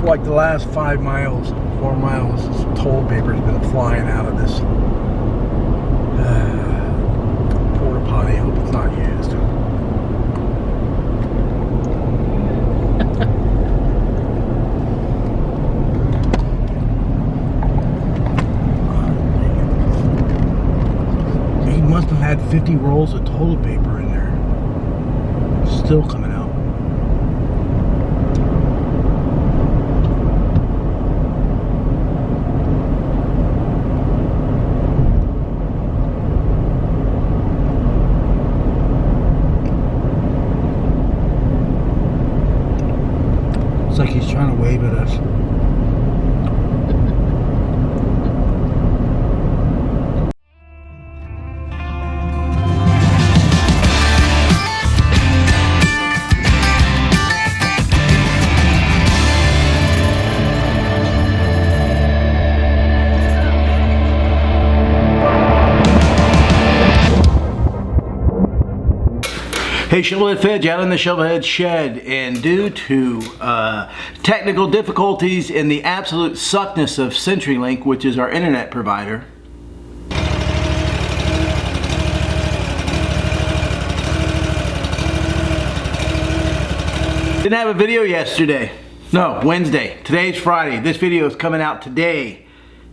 like the last 5 miles, 4 miles, toilet paper's been flying out of this porta potty. I hope it's not used. He must have had 50 rolls of toilet paper in there. Still coming out. It's like he's trying to wave at us. Hey, SHOVELHEADFFEJ out in the Shovelhead shed, and due to technical difficulties in the absolute suckness of CenturyLink, which is our internet provider, didn't have a video yesterday. No, Wednesday. Today's Friday. This video is coming out today,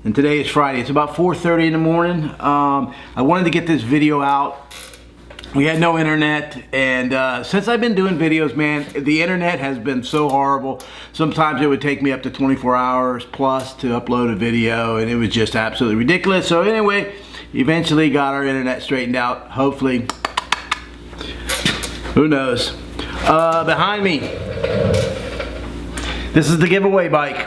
and today is Friday. It's about 4:30 in the morning. I wanted to get this video out. We had no internet, and since I've been doing videos, man, the internet has been so horrible. Sometimes it would take me up to 24 hours plus to upload a video, and it was just absolutely ridiculous. So anyway, eventually got our internet straightened out, hopefully. Who knows? Behind me, this is the giveaway bike.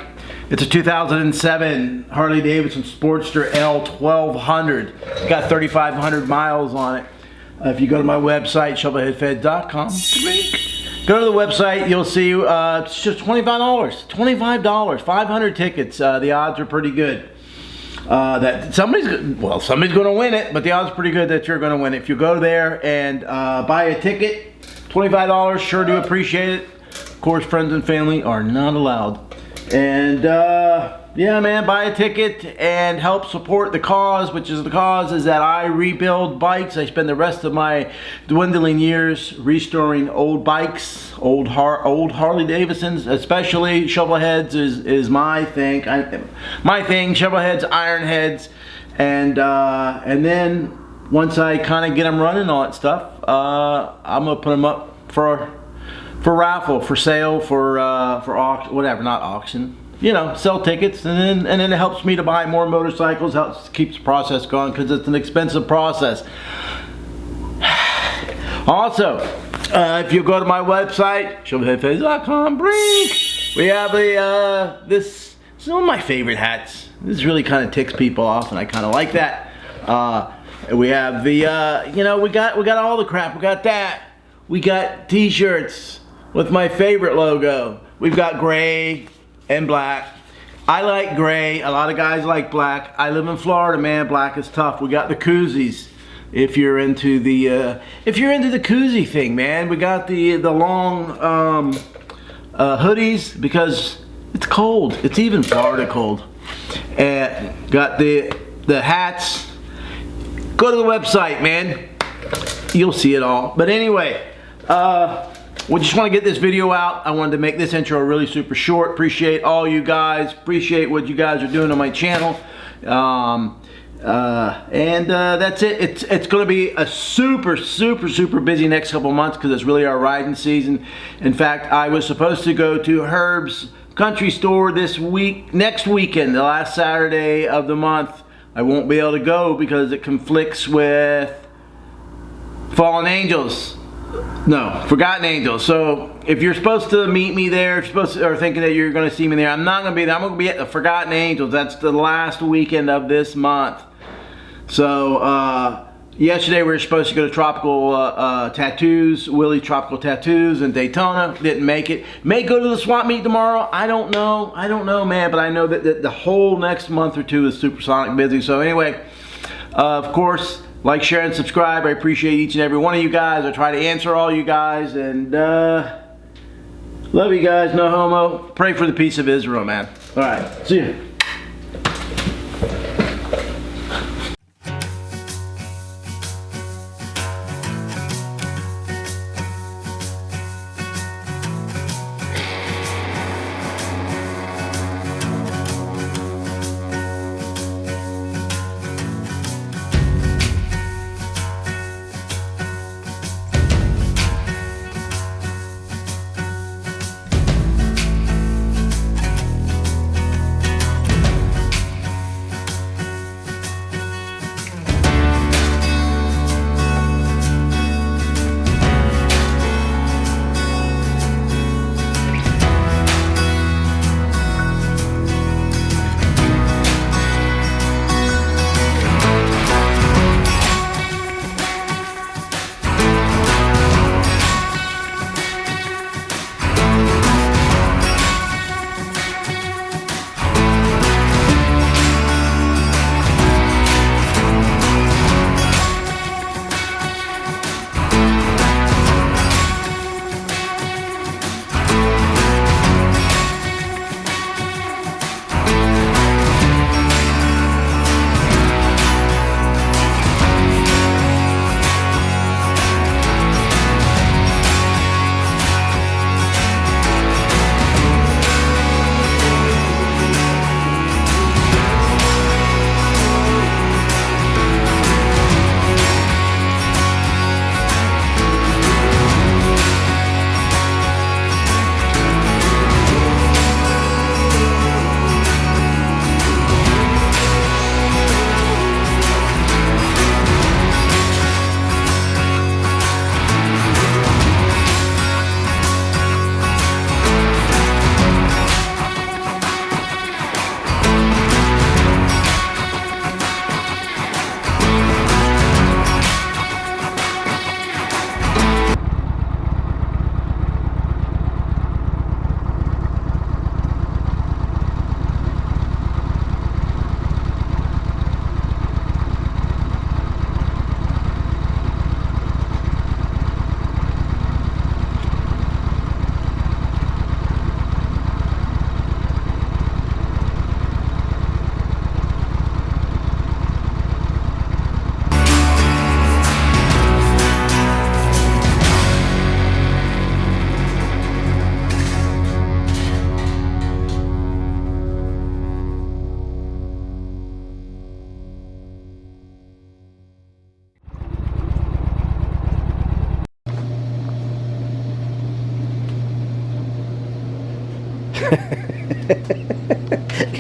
It's a 2007 Harley-Davidson Sportster L1200. It's got 3,500 miles on it. If you go to my website, SHOVELHEADFFEJ.com, go to the website, you'll see it's just $25. $25, 500 tickets. The odds are pretty good that somebody's going to win it, but the odds are pretty good that you're going to win it. If you go there and buy a ticket, $25, sure do appreciate it. Of course, friends and family are not allowed. And yeah, man, buy a ticket and help support the cause, which is the cause is that I rebuild bikes. I spend the rest of my dwindling years restoring old bikes, old Harley-Davidsons, especially Shovelheads is my thing. Shovelheads, Ironheads, and then once I kind of get them running on that stuff, I'm gonna put them up for raffle, for sale, for auction, whatever, not auction. You know, sell tickets, and then it helps me to buy more motorcycles, helps keeps the process going, because it's an expensive process. Also, if you go to my website, SHOVELHEADFFEJ.com, we have this is one of my favorite hats. This really kind of ticks people off, and I kind of like that. We have the, you know, we got all the crap. We got that. We got t-shirts with my favorite logo. We've got gray and black. I like gray. A lot of guys like black. I live in Florida, man. Black is tough. We got the koozies. If you're into the koozie thing, man, we got the long hoodies because it's cold. It's even Florida cold. And got the hats. Go to the website, man. You'll see it all. But anyway, we just want to get this video out. I wanted to make this intro really super short. Appreciate all you guys. Appreciate what you guys are doing on my channel. That's it. It's going to be a super busy next couple months because it's really our riding season. In fact, I was supposed to go to Herb's Country Store next weekend, the last Saturday of the month. I won't be able to go because it conflicts with Fallen Angels. No, Forgotten Angels. So if you're supposed to meet me there, if you're or thinking that you're going to see me there, I'm not going to be there. I'm going to be at the Forgotten Angels. That's the last weekend of this month. So yesterday we were supposed to go to Tropical Tattoos, Willie's Tropical Tattoos in Daytona. Didn't make it. May go to the swap meet tomorrow. I don't know, man. But I know that the whole next month or two is supersonic busy. So anyway, of course, like, share, and subscribe. I appreciate each and every one of you guys. I try to answer all you guys. And Love you guys. No homo. Pray for the peace of Israel, man. All right. See you.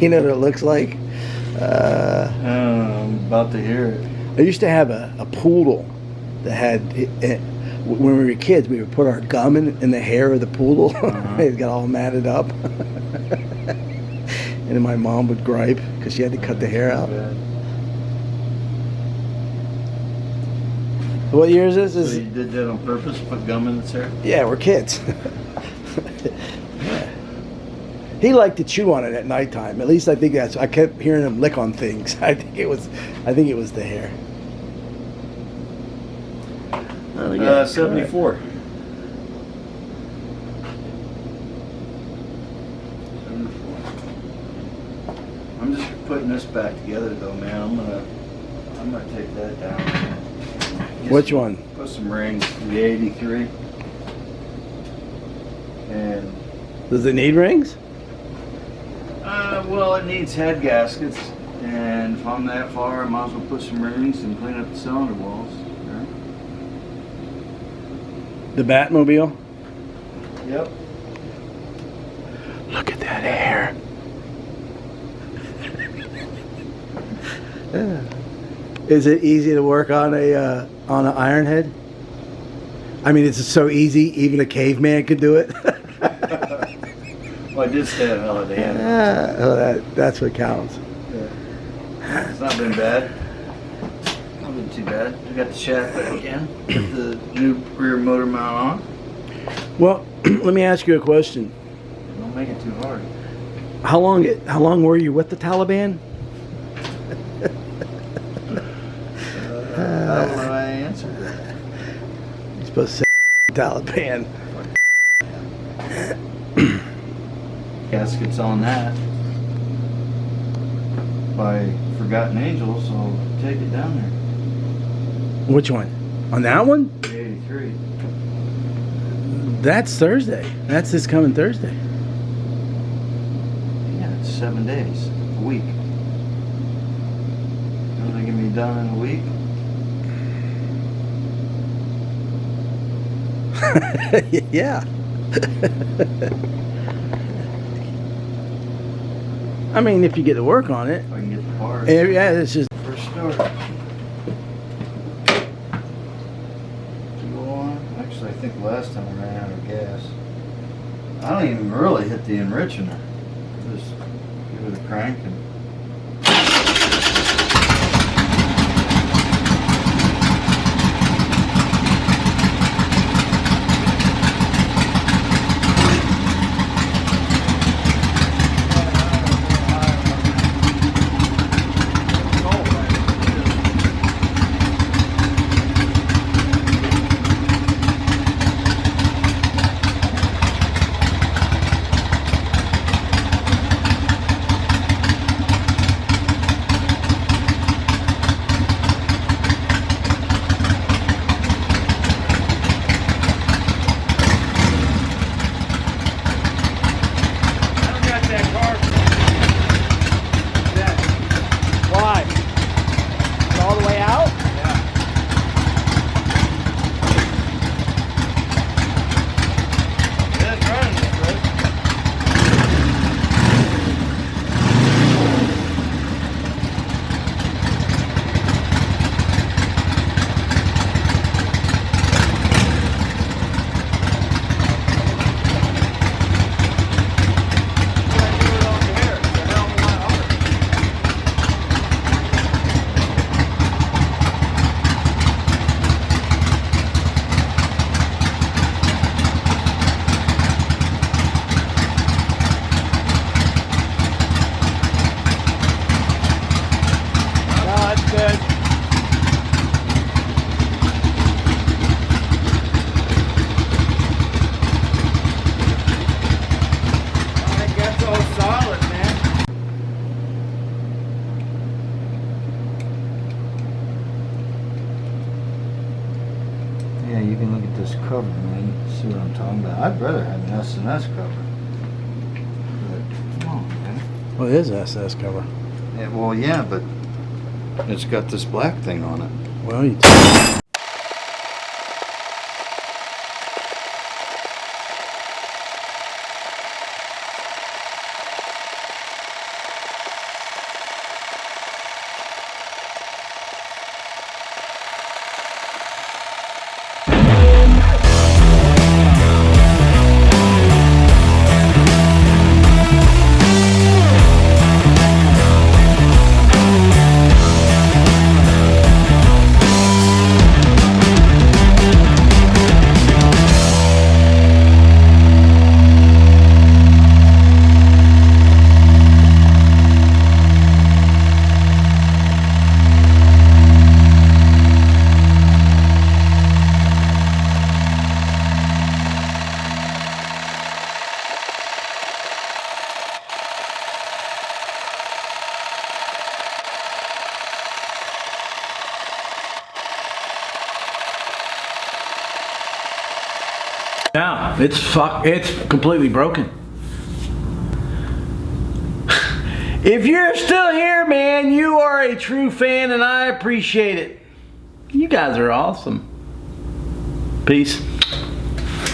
You know what it looks like? I'm about to hear it. I used to have a poodle that had, when we were kids, we would put our gum in the hair of the poodle. It got all matted up. And then my mom would gripe because she had to cut the hair out. What year is this? So you did that on purpose? Put gum in its hair? Yeah, we're kids. Yeah. He liked to chew on it at nighttime. At least I think that's. I kept hearing him lick on things. I think it was the hair. 74. 74. I'm just putting this back together though, man. I'm gonna take that down. Which one? Put some rings. The 83. And does it need rings? Well, it needs head gaskets, and if I'm that far, I might as well put some rings and clean up the cylinder walls. Right? The Batmobile? Yep. Look at that hair. Yeah. Is it easy to work on an Ironhead? I mean, it's so easy, even a caveman could do it. Well, I did stay at Holiday Inn. Oh, that's what counts. Yeah. It's not been bad. Not been too bad. I got the shaft back in. Put the new rear motor mount on. Well, let me ask you a question. Don't make it too hard. How long were you with the Taliban? I don't know how I answered that. You're supposed to say Taliban. gaskets on that by Forgotten Angels, so I'll take it down there. Which one? On that one? The 83. That's Thursday. That's this coming Thursday. Yeah, it's 7 days, a week. You think it can be done in a week? Yeah. I mean, if you get to work on it. If I can get the parts. Yeah, it's just. First start. Go on. Actually, I think last time I ran out of gas. I don't even really hit the enrichener. Just give it a crank and. Yeah, you can look at this cover, man. See what I'm talking about. I'd rather have an S&S cover. But, come on, man. Well, it is SS cover. Yeah, well, yeah, but it's got this black thing on it. Well, you. Yeah, it's completely broken. If you're still here, man, you are a true fan and I appreciate it. You guys are awesome. Peace.